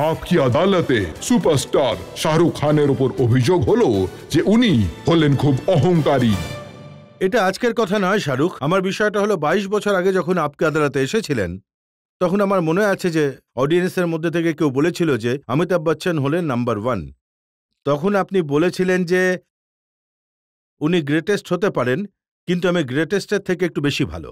Up কি আদালতে superstar Shahrukh খানের উপর অভিযোগ হলো যে উনি হলেন খুব অহংকারী। এটা আজকের কথা নয় শাহরুখ, আমার বিষয়টা হলো 22 বছর আগে যখন আপকে আদালতে এসেছিলেন তখন আমার মনে আছে যে অডিয়েন্সের মধ্যে থেকে কেউ বলেছিল যে অমিতাভ বচ্চন হলেন নাম্বার 1। তখন আপনি বলেছিলেন যে উনি গ্রেটেস্ট হতে পারেন কিন্তু আমি গ্রেটেস্টের থেকে একটু বেশি ভালো।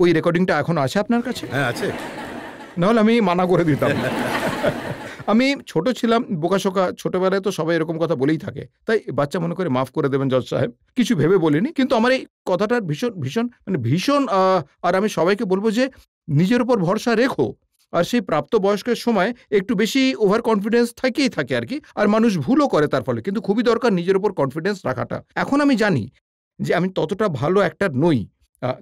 ওই রেকর্ডিংটা এখন আছে আপনার কাছে? হ্যাঁ আছে। নাহলে আমি মানা করে দিতাম। আমি ছোট ছিলাম, বোকাশোকা, ছোটবেলায় তো সবাই এরকম কথা বলেই থাকে, তাই বাচ্চা মনে করে মাফ করে দেবেন জজ সাহেব, কিছু ভেবে বলিনি। কিন্তু আমার এই কথাটার ভীষণ ভীষণ মানে ভীষণ আর আমি সবাইকে বলবো যে নিজের উপর ভরসা রেখো। আর সেই প্রাপ্তবয়স্কের সময় একটু বেশি ওভার কনফিডেন্স থাকেই থাকে আর কি, আর মানুষ ভুলও করে তার ফলে, কিন্তু খুবই দরকার নিজের উপর কনফিডেন্স রাখাটা। এখন আমি জানি যে আমি ততটা ভালো অ্যাক্টর নই।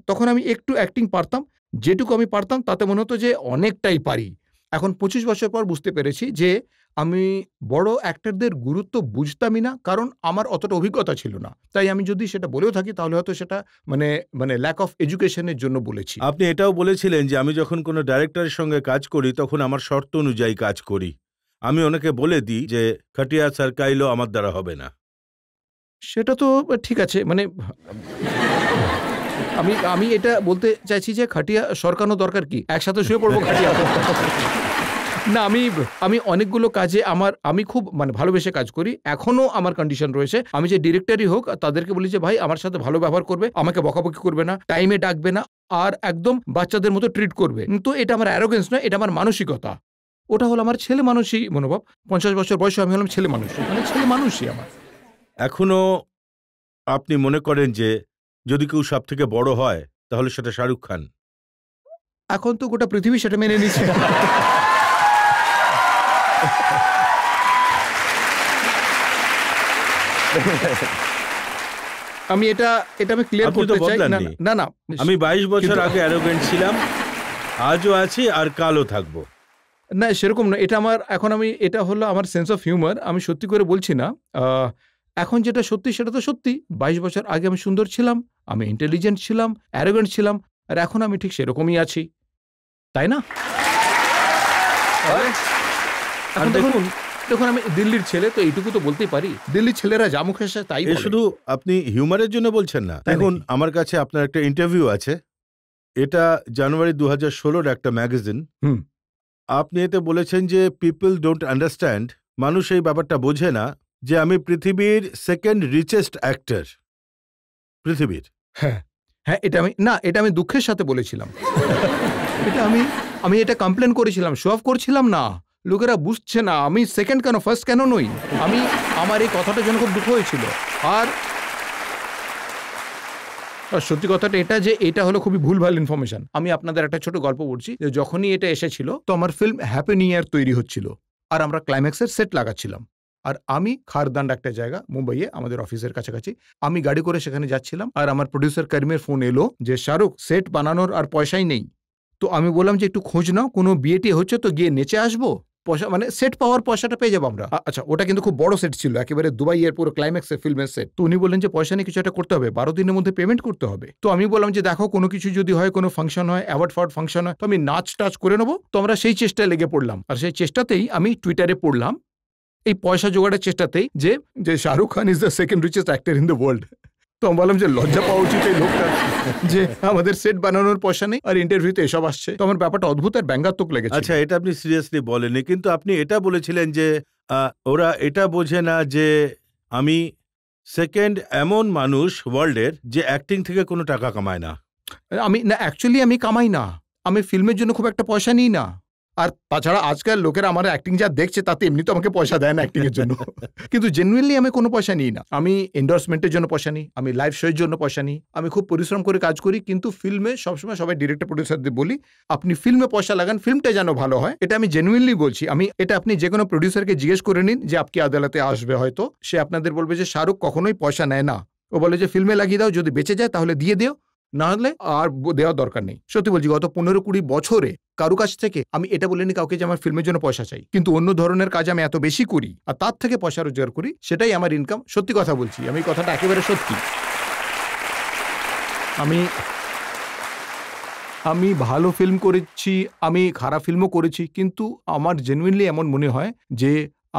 তখন আমি একটু অ্যাক্টিং পারতাম, যেটুকু আমি পারতাম তাতে মনে হতো যে অনেকটাই পারি। এখন 25 বছর পর বুঝতে পেরেছি যে আমি বড় অ্যাক্টরদের গুরুত্ব বুঝতামই না, কারণ আমার অতটা অভিজ্ঞতা ছিল না। তাই আমি যদি সেটা বলেও থাকি তাহলে হয়তো সেটা মানে ল্যাক অফ এডুকেশনের জন্য বলেছি। আপনি এটাও বলেছিলেন যে আমি যখন কোনো ডাইরেক্টরের সঙ্গে কাজ করি তখন আমার শর্ত অনুযায়ী কাজ করি। আমি ওনাকে বলে দিই যে খাটিয়া সারকাইলো আমার দ্বারা হবে না। সেটা তো ঠিক আছে, মানে আমি এটা বলতে চাইছি যে খাটিয়া সরকানো দরকার কি, একসাথে শুয়ে পড়বো খাটিয়া। না, আমি অনেকগুলো কাজে আমি খুব ভালোবেসে কাজ করি, এখনো আমার কন্ডিশন রয়েছে। আমি যে ডিরেক্টরই হোক তাদেরকে বলি যে ভাই আমার সাথে ভালো ব্যবহার করবে, আমাকে বকাবকি করবে না, টাইমে ডাকবে না, আর একদম বাচ্চাদের মতো ট্রিট করবে। তো এটা আমার অ্যারোগেন্স নয়, এটা আমার মানসিকতা। ওটা হলো আমার ছেলে মানুষই মনোভাব। 50 বছর বয়সে আমি হলাম ছেলে মানুষ, ছেলে মানুষই আমার। এখনো আপনি মনে করেন যে যদি কেউ সব থেকে বড় হয় তাহলে সেটা শাহরুখ খান? এখন তো গোটা পৃথিবী সেটা মেনে নিচ্ছে। আমি এটা আমি ক্লিয়ার করতে চাই। না, আমি 22 বছর আগে অ্যারোগেন্ট ছিলাম, আজও আছি আর কালও থাকবো। না, সেরকম না। এটা হলো আমার সেন্স অফ হিউমার। আমি সত্যি করে বলছি না। এখন যেটা সত্যি সেটা তো সত্যি। 22 বছর আগে আমি সুন্দর ছিলাম, আমি ইন্টেলিজেন্ট ছিলাম, অ্যারোগেন্ট ছিলাম, আর এখন আমি ঠিক সেরকমই আছি, তাই না? দেখুন আমি দিল্লির ছেলে, তো এইটুকু তো বলতেই পারি, দিল্লির ছেলেরা যা মুখে আসে তাই বলে। শুধু আপনি হিউমারের জন্য বলছেন না। দেখুন আমার কাছে আপনার একটা ইন্টারভিউ আছে, এটা জানুয়ারি 2016-র একটা ম্যাগাজিন। আপনি এতে বলেছেন যে পিপল ডোন্ট আন্ডারস্ট্যান্ড, মানুষ এই ব্যাপারটা বোঝে না যে আমি পৃথিবীর সেকেন্ড রিচেস্ট অ্যাক্টর পৃথিবীর। হ্যাঁ, এটা আমি দুঃখের সাথে বলেছিলাম। আমি এটা কমপ্লেন করেছিলাম, শো অফ করছিলাম না। লোকেরা বুঝছে না আমি সেকেন্ড কেন, ফার্স্ট কেন নই। আমার এই কথাটার জন্য খুব দুঃখ হয়েছিল। আর সত্যি কথাটা এটা হলো খুবই ভুলভাল ইনফরমেশন। আমি আপনাদের একটা ছোট গল্প বলছি যে যখনই এটা এসেছিল তো আমার ফিল্ম হ্যাপি নিউ ইয়ার তৈরি হচ্ছিল, আর আমরা ক্লাইম্যাক্সের সেট লাগাচ্ছিলাম। আর আমি খারদান্ড একটা জায়গা মুম্বাইয়ে আমাদের অফিসের কাছাকাছি, আমি গাড়ি করে সেখানে যাচ্ছিলাম, আর আমার প্রডিউসার করিমের ফোন এলো যে শাহরুখ, সেট বানানোর আর পয়সাই নেই। তো আমি বললাম যে একটু খোঁজ নাও, কোনো বিয়েটি হচ্ছে তো গিয়ে নেচে আসবো, পয়সা সেট পাওয়ার পয়সাটা পেয়ে যাবো আমরা। আচ্ছা, ওটা কিন্তু খুব বড় সেট ছিল, একেবারে দুবাইয়ের পুরো ক্লাইম্যাক্সের ফিল্মের সেট। তো উনি বললেন যে পয়সা নিয়ে কিছু একটা করতে হবে, 12 দিনের মধ্যে পেমেন্ট করতে হবে। তো আমি বললাম যে দেখো, কোনো কিছু যদি হয়, কোনো ফাংশন হয়, অ্যাওয়ার্ড ফাংশন হয়, তো আমি নাচ টাচ করে নেবো। তো আমরা সেই চেষ্টায় লেগে পড়লাম, আর সেই চেষ্টাতেই আমি টুইটারে পড়লাম এই পয়সা জোগাড়ের চেষ্টাতেই যে Shahrukh Khan is the second richest actor in the world. তো আমি বললাম যে লজ্জা পাওয়া উচিত এই লোকটা, যে আমাদের সেট বানানোর পয়সা নেই আর ইন্টারভিউতে এসব আসছে। তো আমার ব্যাপারটা অদ্ভুত আর ব্যঙ্গাত্মক লেগেছে। আচ্ছা, এটা আপনি সিরিয়াসলি বলেননি, কিন্তু আপনি এটা বলেছিলেন যে ওরা এটা বোঝে না যে আমি সেকেন্ড এমন মানুষ ওয়ার্ল্ডের যে অ্যাক্টিং থেকে কোনো টাকা কামায় না। অ্যাকচুয়ালি আমি কামাই না, আমি ফিল্মের জন্য খুব একটা পয়সা নিই না। আর তাছাড়া আজকাল লোকেরা আমার অ্যাক্টিং যা দেখছে তাতে এমনি তো আমাকে পয়সা দেয় না অ্যাক্টিং এর জন্য। কিন্তু জেনুইনলি আমি কোনো পয়সা নিই না। আমি এন্ডোর্সমেন্টের জন্য পয়সা নিই, আমি লাইভ শোয়ের জন্য পয়সা নিই, আমি খুব পরিশ্রম করে কাজ করি। কিন্তু ফিল্মে সবসময় সবাই ডিরেক্টর প্রডিউসারদের বলি আপনি ফিল্মে পয়সা লাগান, ফিল্মটা যেন ভালো হয়। এটা আমি জেনুইনলি বলছি। এটা আপনি যে কোনো প্রডিউসারকে জিজ্ঞেস করে নিন যে আপনি আদালতে আসবে, হয়তো সে আপনাদের বলবে যে শাহরুখ কখনোই পয়সা নেয় না। ও বলে যে ফিল্মে লাগিয়ে দাও, যদি বেঁচে যায় তাহলে দিয়ে দিও, না হলে আর দেওয়ার দরকার নেই। সত্যি বলছি, গত 15-20 বছরে কারু কাছ থেকে আমি এটা বলিনি কাউকে যে আমার ফিল্মের জন্য পয়সা চাই, কিন্তু অন্য ধরনের কাজ আমি এত বেশি করি আর তার থেকে পয়সা রোজগার করি, সেটাই আমার ইনকাম। সত্যি কথা বলছি, আমি কথাটা একেবারে সত্যি। আমি ভালো ফিল্ম করেছি, আমি খারাপ ফিল্মও করেছি, কিন্তু আমার জেনুইনলি এমন মনে হয় যে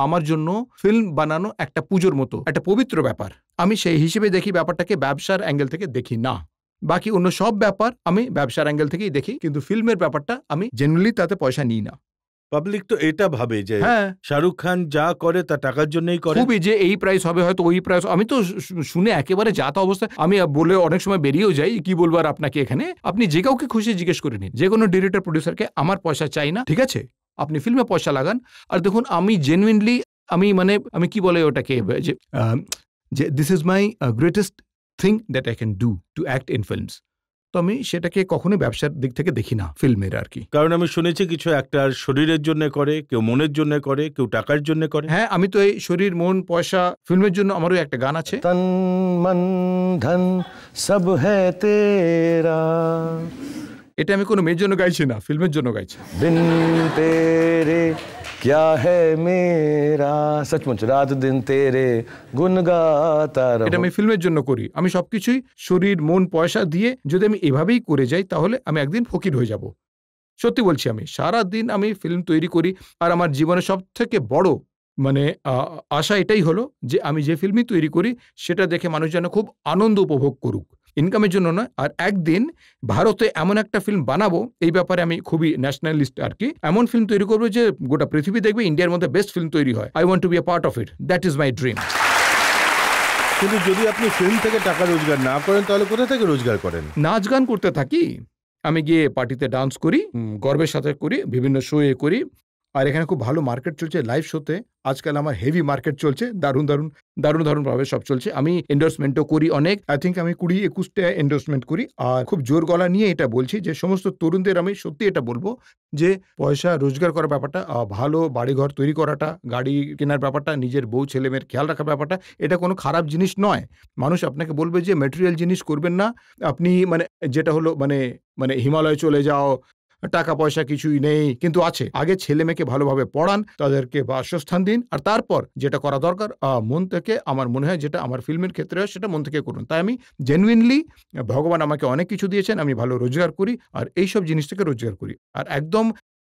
আমার জন্য ফিল্ম বানানো একটা পুজোর মতো, একটা পবিত্র ব্যাপার। আমি সেই হিসেবে দেখি ব্যাপারটাকে, ব্যবসার অ্যাঙ্গেল থেকে দেখি না। বাকি অন্য সব ব্যাপার আমি ব্যবসার অ্যাঙ্গেল থেকেই দেখি, কিন্তু ফিল্মের ব্যাপারটা আমি জেনুইনলি তাতে পয়সা নিই না। পাবলিক তো এটা ভাবে যে হ্যাঁ, শাহরুখ খান যা করে তা টাকার জন্যই করে। খুবই, যে এই প্রাইস হবে, হয়তো ওই প্রাইস। আমি তো শুনে একেবারে যাতা অবস্থা, আমি বলে অনেক সময় বেরিয়েও যাই, কি বলবো আর আপনাকে এখানে। আপনি যে কাউকে খুশি জিজ্ঞেস করে নিন, যে কোনো ডিরেক্টর প্রডিউসারকে, আমার পয়সা চাই না, ঠিক আছে, আপনি ফিল্মে পয়সা লাগান। আর দেখুন, আমি জেনুইনলি, আমি কি বলে ওটাকে, যে this is my greatest thing that I can do, to act in films. তো আমি সেটাকে কখনোই ব্যবসার দিক থেকে দেখি না ফিল্মের আর কি। কারণ আমি শুনেছি কিছু অ্যাক্টর শরীরের জন্য করে, কেউ মনের জন্য করে, কেউ টাকার জন্য করে। হ্যাঁ, আমি তো এই শরীর, মন, পয়সা, ফিল্মের জন্য। আমারও একটা গান আছে, तन मन धन सब है तेरा, এটা আমি কোনো মেয়ের জন্য গাইছি না, ফিল্মের জন্য গাইছি। बिन तेरे क्या है मेरा, सचमुच रात दिन तेरे गुन गाता এটা रहूं। আমি ফিল্মের জন্য করি। আমি সবকিছুই শরীর, মন, পয়সা দিয়ে যদি আমি এভাবেই করে যাই, তাহলে আমি একদিন ফকির হয়ে যাব। সত্যি বলছি, আমি সারা দিন আমি ফিল্ম তৈরি করি। আর আমার জীবনের সব থেকে বড় আশা এটাই হলো যে আমি যে ফিল্মই তৈরি করি সেটা দেখে মানুষ যেন খুব আনন্দ উপভোগ করুক, ইনকামের জন্য নয়। আর একদিন ভারতে এমন একটা ফিল্ম বানাবো, এই ব্যাপারে আমি খুবই ন্যাশনালিস্ট আর কি। এমন ফিল্ম তৈরি করবো যে গোটা পৃথিবী দেখবে ইন্ডিয়ার মধ্যে বেস্ট ফিল্ম তৈরি হয়। I want to be a part of it, that is my dream. কিন্তু যদি আপনি ফিল্ম থেকে টাকা রোজগার না করেন, তাহলে কোথা থেকে রোজগার করেন? নাচ গান করতে থাকি, আমি গিয়ে পার্টিতে ডান্স করি, গর্বের সাথে করি, বিভিন্ন শোয়ে করি। আর এখানে খুব ভালো মার্কেট চলছে লাইভ শোতে। আজকাল আমার হেভি মার্কেট চলছে, দারুণ ভাবে সব চলছে। আমি এন্ডোর্সমেন্টও করি অনেক, আই থিঙ্ক আমি 20-21টা এন্ডোর্সমেন্ট করি। আর খুব জোর গলা নিয়ে এটা বলছি যে সমস্ত তরুণদের আমি সত্যি এটা বলবো যে পয়সা রোজগার করার ব্যাপারটা, ভালো বাড়িঘর তৈরি করাটা, গাড়ি কেনার ব্যাপারটা, নিজের বউ ছেলে মেয়ের খেয়াল রাখার ব্যাপারটা, এটা কোনো খারাপ জিনিস নয়। মানুষ আপনাকে বলবে যে ম্যাটেরিয়াল জিনিস করবেন না, আপনি যেটা হলো হিমালয়ে চলে যাও, টাকা পয়সা কিছুই নেই, কিন্তু আছে। আগে ছেলে মেয়েকে ভালোভাবে পড়ান, তাদেরকে বাসস্থান দিন, আর তারপর যেটা করা দরকার মন থেকে, আমার মনে হয় যেটা আমার ফিল্মের ক্ষেত্রে হয় সেটা মন থেকে করুন। তাই আমি জেনুইনলি, ভগবান আমাকে অনেক কিছু দিয়েছেন, আমি ভালো রোজগার করি আর এইসব জিনিস থেকে রোজগার করি, আর একদম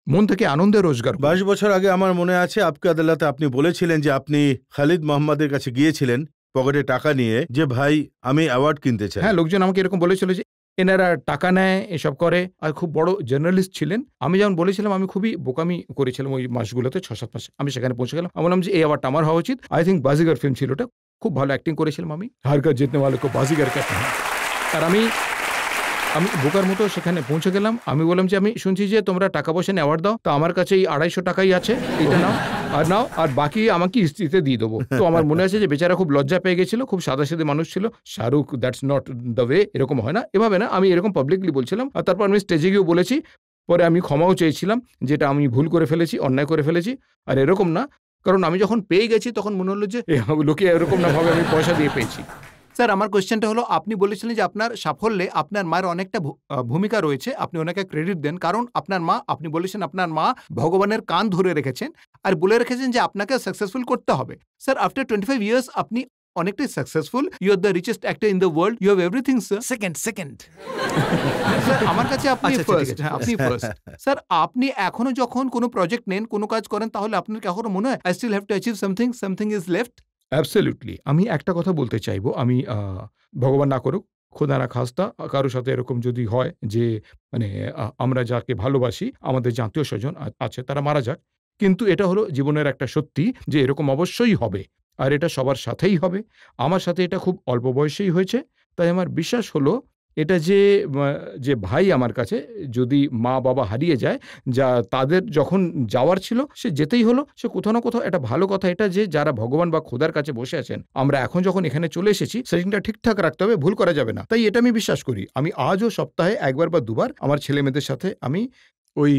মন থেকে আনন্দে রোজগার করি। 22 বছর আগে আমার মনে আছে আপকে আদালতে আপনি বলেছিলেন যে আপনি খালিদ মোহাম্মদের কাছে গিয়েছিলেন পকেটে টাকা নিয়ে, যে ভাই আমি অ্যাওয়ার্ড কিনতে চাই। হ্যাঁ, লোকজন আমাকে এরকম বলেছিল যে এনারা টাকা নেয়, এসব করে, আর খুব বড় জার্নালিস্ট ছিলেন। আমি যেমন বলেছিলাম, আমি খুবই বোকামি করেছিলাম ওই মাসগুলোতে, 6-7 মাসে। আমি সেখানে পৌঁছে গেলাম, আমি বললাম যে এই অ্যাওয়ার্ডটা আমার হওয়া উচিত। আই থিঙ্ক বাজিগার ফিল্ম ছিল ওটা, খুব ভালো অ্যাক্টিং করেছিলাম আমি, হার কার জিতনে ওয়ালে কো বাজিগার कहते हैं। আর আমি বোকার মতো সেখানে পৌঁছে গেলাম। আমি বললাম যে আমি শুনছি যে তোমরা টাকা পয়সা নিয়ে অ্যাওয়ার্ড দাও, তো আমার কাছে এই 250 টাকাই আছে, এটা নাও, আর বাকি আমাকে কিস্তিতে দিয়ে দেবো। তো আমার মনে আছে যে বেচারা খুব লজ্জা পেয়ে গেছিল, খুব সাদাসিধে মানুষ ছিল। Shahrukh, that's not the way, এরকম হয় না, এভাবে না। আমি এরকম পাবলিকলি বলছিলাম, আর তারপর আমি স্টেজে গিয়েও বলেছি। পরে আমি ক্ষমাও চেয়েছিলাম, যেটা আমি ভুল করে ফেলেছি, অন্যায় করে ফেলেছি। আর এরকম না, কারণ আমি যখন পেয়ে গেছি তখন মনে হলো যে লোকে এরকম না ভাবে আমি পয়সা দিয়ে পেয়েছি। স্যার, আমার কোয়েশ্চেনটা হলো, আপনি বলেছিলেন যে আপনার সাফল্যে আপনার মায়ের অনেকটা ভূমিকা রয়েছে, আপনি ওনাকে ক্রেডিট দেন, কারণ আপনার মা, আপনি বলেছেন আপনার মা ভগবানের কান ধরে রেখেছেন আর বলে রেখেছেন যে আপনাকে সাকসেসফুল করতে হবে। স্যার, আফটার 25 ইয়ার্স আপনি অনেকটাই successful, you are the richest actor in the world, you have everything sir. Second sir, আমার কাছে আপনি ফার্স্ট। হ্যাঁ, আপনি ফার্স্ট। স্যার, আপনি এখনো যখন কোনো প্রজেক্ট নেন, কোনো কাজ করেন, তাহলে আপনার কি এখনো মনে হয় I still have to achieve something is left? Absolutely. আমি একটা কথা বলতে চাইবো, আমি ভগবান না করুক, খোদা না খাস্তা, কারোর সাথে এরকম যদি হয় যে আমরা যাকে ভালোবাসি, আমাদের যে আত্মীয় স্বজন আছে, তারা মারা যাক, কিন্তু এটা হলো জীবনের একটা সত্যি যে এরকম অবশ্যই হবে, আর এটা সবার সাথেই হবে। আমার সাথে এটা খুব অল্প বয়সেই হয়েছে। তাই আমার বিশ্বাস হলো এটা যে ভাই আমার কাছে যদি মা বাবা হারিয়ে যায়, যা তাদের যখন যাওয়ার ছিল সে যেতেই হলো, সে কোথাও না কোথাও একটা ভালো কথা এটা যে যারা ভগবান বা খোদার কাছে বসে আছেন, আমরা এখন যখন এখানে চলে এসেছি সেটিংটা ঠিকঠাক রাখতে হবে, ভুল করা যাবে না। তাই এটা আমি বিশ্বাস করি। আমি আজও সপ্তাহে 1 বার বা 2 বার আমার ছেলে মেয়েদের সাথে আমি ওই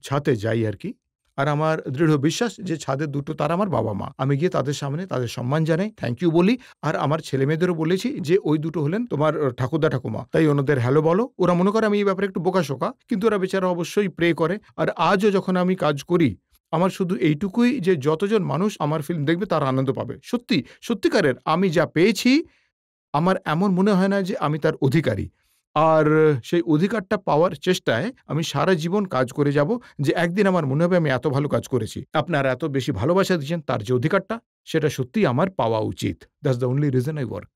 ছাদে যাই আর কি। আর আমার দৃঢ় বিশ্বাস যে ছাদের দুটো তারা আমার বাবা মা। আমি গিয়ে তাদের সামনে তাদের সম্মান জানাই, থ্যাংক ইউ বলি। আর আমার ছেলে মেয়েদেরও বলেছি যে ওই দুটো হলেন তোমার ঠাকুরদা ঠাকুমা, তাই ওনাদের হ্যালো বলো। ওরা মনে করে আমি এই ব্যাপারে একটু বোকাশোকা, কিন্তু ওরা বেচারা অবশ্যই প্রে করে। আর আজও যখন আমি কাজ করি, আমার শুধু এইটুকুই যে যতজন মানুষ আমার ফিল্ম দেখবে তারা আনন্দ পাবে। সত্যিকারের আমি যা পেয়েছি, আমার এমন মনে হয় না যে আমি তার অধিকারী। আর সেই অধিকারটা পাওয়ার চেষ্টায় আমি সারা জীবন কাজ করে যাব, যে একদিন আমার মনে হবে আমি এত ভালো কাজ করেছি। আপনারা এত বেশি ভালোবাসা দিচ্ছেন, তার যে অধিকারটা, সেটা সত্যিই আমার পাওয়া উচিত। That's the only reason I work.